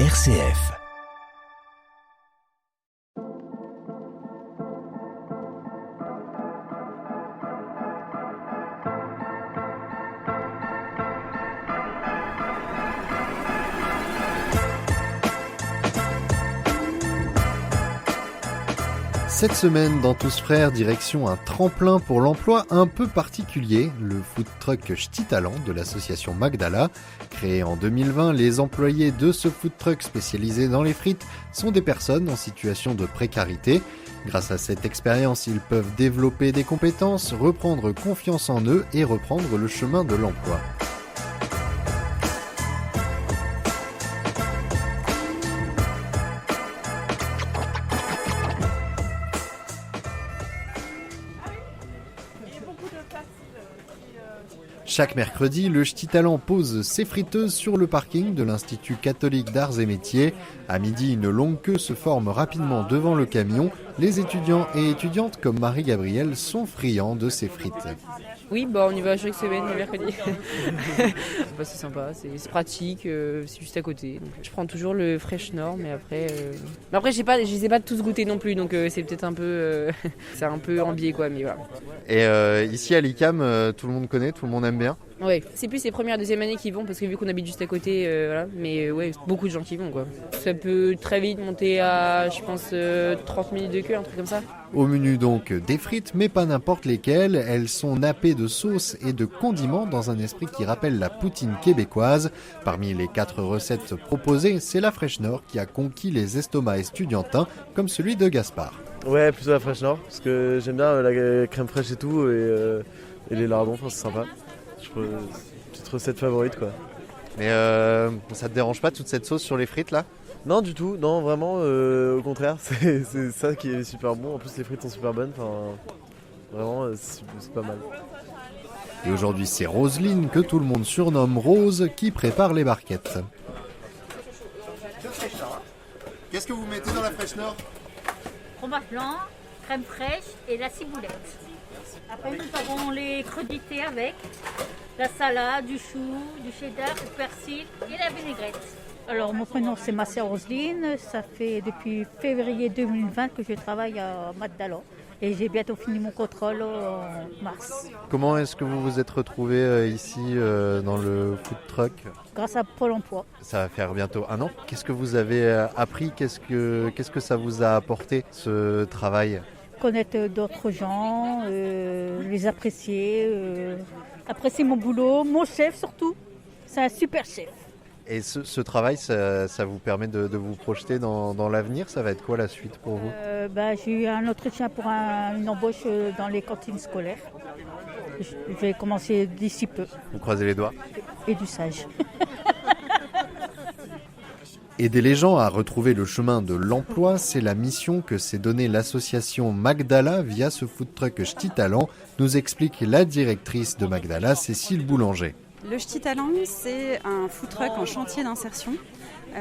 RCF. Cette semaine, dans Tous Frères, direction un tremplin pour l'emploi un peu particulier, le food truck Ch'ti Talent de l'association Magdala. Créé en 2020, les employés de ce food truck spécialisé dans les frites sont des personnes en situation de précarité. Grâce à cette expérience, ils peuvent développer des compétences, reprendre confiance en eux et reprendre le chemin de l'emploi. Chaque mercredi, le Ch'ti Talent pose ses friteuses sur le parking de l'Institut catholique d'arts et métiers. À midi, une longue queue se forme rapidement devant le camion. Les étudiants et étudiantes comme Marie-Gabrielle sont friands de ces frites. Oui, on y va chaque semaine, le mercredi. C'est sympa, c'est pratique, c'est juste à côté. Donc, je prends toujours le Fresh Nord, mais après, je les ai pas tous goûtés non plus, donc c'est peut-être un peu, c'est un peu ambié quoi, mais voilà. Et ici à l'ICAM, tout le monde connaît, tout le monde aime bien. Ouais, c'est plus les premières, deuxième années qui vont parce que vu qu'on habite juste à côté, voilà. Mais ouais, beaucoup de gens qui vont quoi. Ça peut très vite monter à, je pense, 30 minutes de queue, un truc comme ça. Au menu donc des frites, mais pas n'importe lesquelles. Elles sont nappées de sauce et de condiments dans un esprit qui rappelle la poutine québécoise. Parmi les 4 recettes proposées, c'est la Fresh Nord qui a conquis les estomacs estudiantins, comme celui de Gaspard. Ouais, plutôt la Fresh Nord, parce que j'aime bien la crème fraîche et tout, et les lardons, c'est sympa. C'est une petite recette favorite quoi. Mais ça te dérange pas toute cette sauce sur les frites là ? Non du tout, non vraiment au contraire, c'est ça qui est super bon. En plus les frites sont super bonnes, vraiment c'est pas mal. Et aujourd'hui c'est Roselyne, que tout le monde surnomme Rose, qui prépare les barquettes. Qu'est-ce que vous mettez dans la Fresh Nord ? Fromage blanc, crème fraîche et la ciboulette. Après nous avons les crudités avec la salade, du chou, du cheddar, du persil et la vinaigrette. Alors mon prénom c'est ma sœur Roselyne, ça fait depuis février 2020 que je travaille à Magdala et j'ai bientôt fini mon contrôle en mars. Comment est-ce que vous vous êtes retrouvés ici dans le food truck ? Grâce à Pôle emploi. Ça va faire bientôt 1 an. Qu'est-ce que vous avez appris ? Qu'est-ce que ça vous a apporté ce travail ? Connaître d'autres gens, les apprécier, apprécier mon boulot, mon chef surtout, c'est un super chef. Et ce travail, ça vous permet de vous projeter dans l'avenir ? Ça va être quoi la suite pour vous ? J'ai eu un entretien pour une embauche dans les cantines scolaires. Je vais commencer d'ici peu. Vous croisez les doigts ? Et du sage. Aider les gens à retrouver le chemin de l'emploi, c'est la mission que s'est donnée l'association Magdala via ce food truck Ch'ti Talent, nous explique la directrice de Magdala, Cécile Boulanger. Le Ch'ti Talent, c'est un food truck en chantier d'insertion.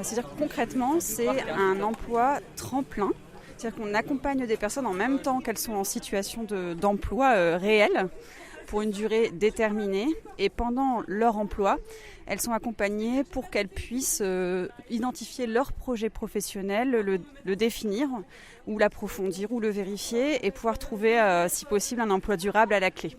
C'est-à-dire que concrètement, c'est un emploi tremplin. C'est-à-dire qu'on accompagne des personnes en même temps qu'elles sont en situation d'emploi réel pour une durée déterminée. Et pendant leur emploi, elles sont accompagnées pour qu'elles puissent identifier leur projet professionnel, le définir ou l'approfondir ou le vérifier et pouvoir trouver, si possible, un emploi durable à la clé.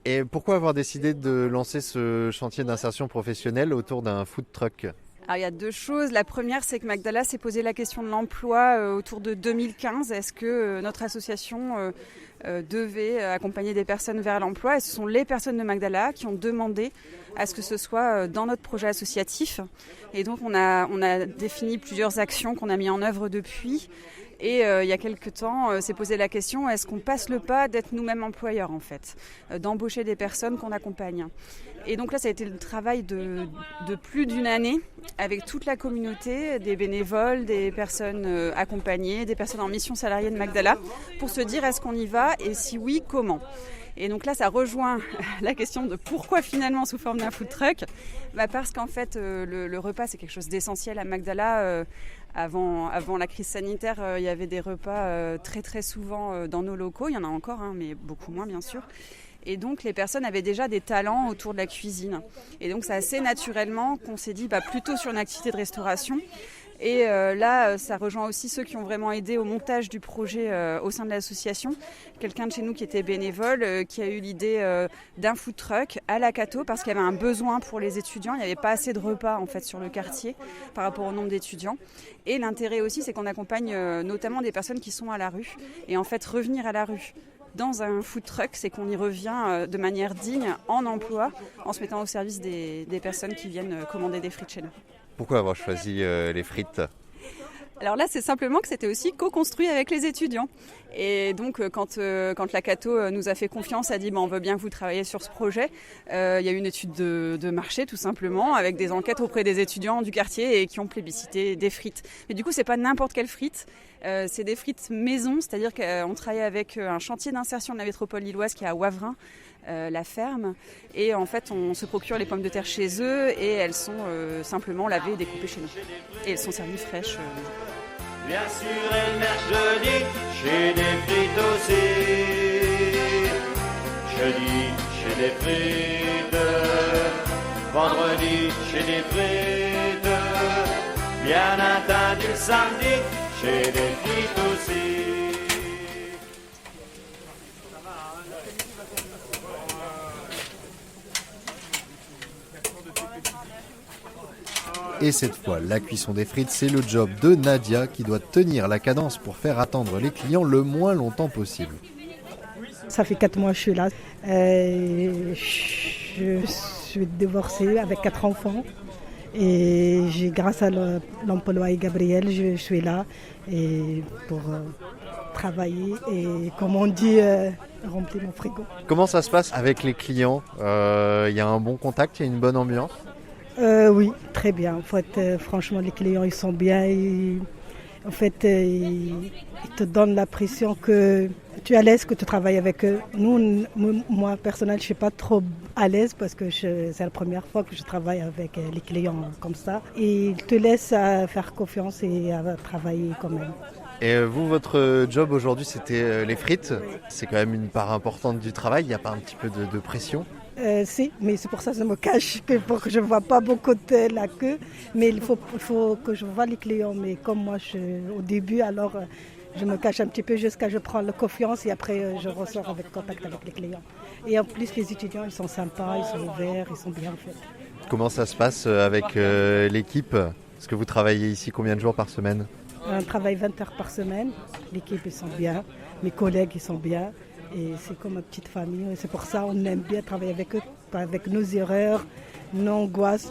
Et pourquoi avoir décidé de lancer ce chantier d'insertion professionnelle autour d'un food truck ? Alors, il y a 2 choses. La première, c'est que Magdala s'est posé la question de l'emploi autour de 2015. Est-ce que notre association devait accompagner des personnes vers l'emploi ? Et ce sont les personnes de Magdala qui ont demandé à ce que ce soit dans notre projet associatif. Et donc, on a défini plusieurs actions qu'on a mis en œuvre depuis. Et il y a quelques temps, s'est posé la question, est-ce qu'on passe le pas d'être nous-mêmes employeurs en fait, d'embaucher des personnes qu'on accompagne. Et donc là, ça a été le travail de plus d'1 année avec toute la communauté, des bénévoles, des personnes accompagnées, des personnes en mission salariée de Magdala, pour se dire est-ce qu'on y va et si oui, comment. Et donc là, ça rejoint la question de pourquoi finalement sous forme d'un food truck. Parce qu'en fait, le repas, c'est quelque chose d'essentiel à Magdala. Avant la crise sanitaire, il y avait des repas très très souvent dans nos locaux. Il y en a encore, mais beaucoup moins bien sûr. Et donc les personnes avaient déjà des talents autour de la cuisine. Et donc c'est assez naturellement qu'on s'est dit plutôt sur une activité de restauration. Et là, ça rejoint aussi ceux qui ont vraiment aidé au montage du projet au sein de l'association. Quelqu'un de chez nous qui était bénévole, qui a eu l'idée d'un food truck à la Cato parce qu'il y avait un besoin pour les étudiants. Il n'y avait pas assez de repas en fait sur le quartier par rapport au nombre d'étudiants. Et l'intérêt aussi, c'est qu'on accompagne notamment des personnes qui sont à la rue. Et en fait, revenir à la rue dans un food truck, c'est qu'on y revient de manière digne, en emploi, en se mettant au service des personnes qui viennent commander des frites chez nous. Pourquoi avoir choisi les frites ? Alors là, c'est simplement que c'était aussi co-construit avec les étudiants. Et donc, quand la Cato nous a fait confiance, a dit on veut bien que vous travaillez sur ce projet, il y a eu une étude de marché tout simplement, avec des enquêtes auprès des étudiants du quartier et qui ont plébiscité des frites. Mais du coup, c'est pas n'importe quelle frite, c'est des frites maison, c'est-à-dire qu'on travaille avec un chantier d'insertion de la métropole lilloise qui est à Wavrin, la ferme, et en fait on se procure les pommes de terre chez eux et elles sont simplement lavées et découpées chez nous et elles sont servies fraîches. Bien sûr elle mercredi chez des frites aussi, jeudi chez des frites, vendredi chez des frites, bien entendu le samedi chez des frites aussi. Et cette fois, la cuisson des frites, c'est le job de Nadia qui doit tenir la cadence pour faire attendre les clients le moins longtemps possible. Ça fait 4 mois que je suis là. Je suis divorcée avec 4 enfants. Et grâce à l'employé Gabriel, je suis là et pour travailler et, comme on dit, remplir mon frigo. Comment ça se passe avec les clients ? Il y a un bon contact, il y a une bonne ambiance ? Oui, très bien. En fait, franchement, les clients, ils sont bien. Ils te donnent l'impression que tu es à l'aise, que tu travailles avec eux. Moi, personnellement, je ne suis pas trop à l'aise parce que c'est la première fois que je travaille avec les clients comme ça. Et ils te laissent faire confiance et à travailler quand même. Et vous, votre job aujourd'hui, c'était les frites. C'est quand même une part importante du travail. Il n'y a pas un petit peu de pression ? Si, mais c'est pour ça que je me cache, pour que je ne vois pas beaucoup de la queue. Mais il faut que je vois les clients. Mais comme moi, au début, alors je me cache un petit peu jusqu'à ce que je prends la confiance et après je ressors avec contact avec les clients. Et en plus, les étudiants, ils sont sympas, ils sont ouverts, ils sont bien en fait. Comment ça se passe avec l'équipe ? Est-ce que vous travaillez ici combien de jours par semaine ? On travaille 20 heures par semaine. L'équipe, ils sont bien. Mes collègues, ils sont bien. Et c'est comme une petite famille. Et c'est pour ça qu'on aime bien travailler avec eux, avec nos erreurs, nos angoisses,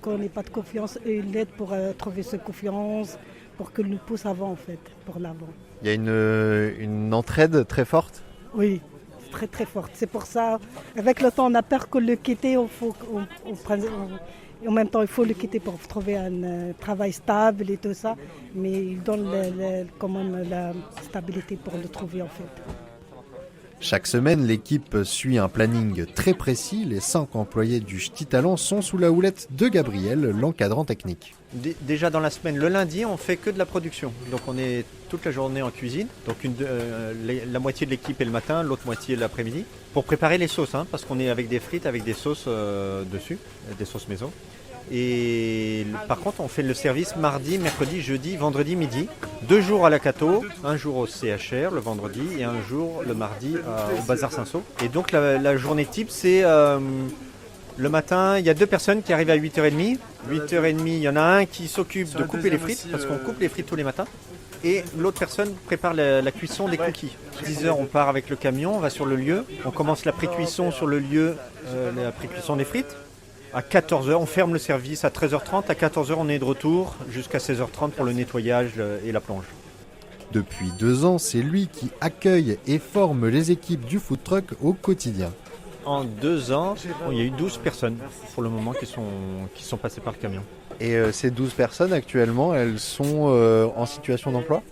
qu'on n'ait pas de confiance. Et ils l'aident pour trouver cette confiance, pour qu'ils nous poussent avant, en fait, pour l'avant. Il y a une entraide très forte ? Oui, très très forte. C'est pour ça, avec le temps, on a peur que le quitter, en même temps, il faut le quitter pour trouver un travail stable et tout ça. Mais il donne quand même la stabilité pour le trouver en fait. Chaque semaine, l'équipe suit un planning très précis. Les 5 employés du Ch'ti Talent sont sous la houlette de Gabriel, l'encadrant technique. Déjà dans la semaine, le lundi, on fait que de la production. Donc on est toute la journée en cuisine. Donc la moitié de l'équipe est le matin, l'autre moitié l'après-midi. Pour préparer les sauces, parce qu'on est avec des frites, avec des sauces dessus, des sauces maison. Et par contre, on fait le service mardi, mercredi, jeudi, vendredi, midi. 2 jours à la Cato, 1 jour au CHR le vendredi et 1 jour le mardi au Bazar Saint-Saul. Et donc la journée type, c'est le matin, il y a 2 personnes qui arrivent à 8h30. 8h30, il y en a un qui s'occupe de couper les frites, parce qu'on coupe les frites tous les matins. Et l'autre personne prépare la cuisson des cookies. 10h, on part avec le camion, on va sur le lieu. On commence la pré-cuisson sur le lieu, la pré-cuisson des frites. À 14h, on ferme le service à 13h30. À 14h, on est de retour jusqu'à 16h30 pour le nettoyage et la plonge. Depuis 2 ans, c'est lui qui accueille et forme les équipes du food truck au quotidien. En 2 ans, il y a eu 12 personnes pour le moment qui sont passées par le camion. Et ces 12 personnes actuellement, elles sont en situation d'emploi ?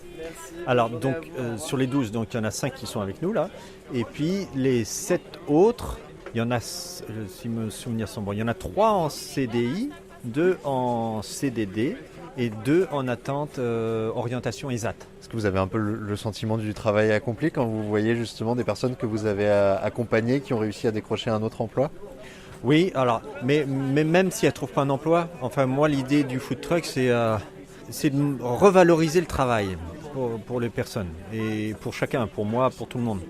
Alors donc sur les 12, donc, il y en a 5 qui sont avec nous là. Et puis les 7 autres, il y en a, si mes souvenirs sont bons, il y en a 3 en CDI, 2 en CDD et 2 en attente orientation ESAT. Est-ce que vous avez un peu le sentiment du travail accompli quand vous voyez justement des personnes que vous avez accompagnées qui ont réussi à décrocher un autre emploi ? Oui, alors, mais même si elles ne trouvent pas un emploi, enfin moi l'idée du food truck c'est de revaloriser le travail pour les personnes et pour chacun, pour moi, pour tout le monde.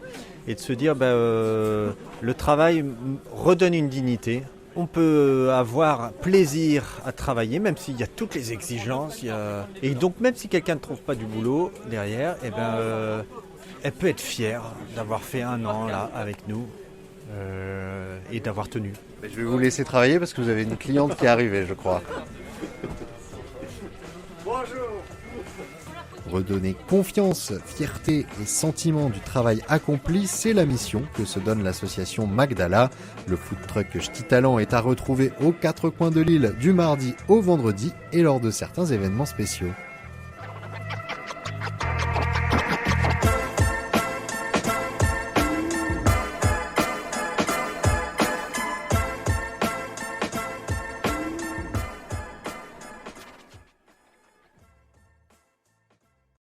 Et de se dire le travail redonne une dignité. On peut avoir plaisir à travailler, même s'il y a toutes les exigences. Et donc même si quelqu'un ne trouve pas du boulot derrière, elle peut être fière d'avoir fait 1 an là avec nous et d'avoir tenu. Je vais vous laisser travailler parce que vous avez une cliente qui est arrivée, je crois. Bonjour. Redonner confiance, fierté et sentiment du travail accompli, c'est la mission que se donne l'association Magdala. Le food truck Ch'ti Talent est à retrouver aux 4 coins de l'île du mardi au vendredi et lors de certains événements spéciaux.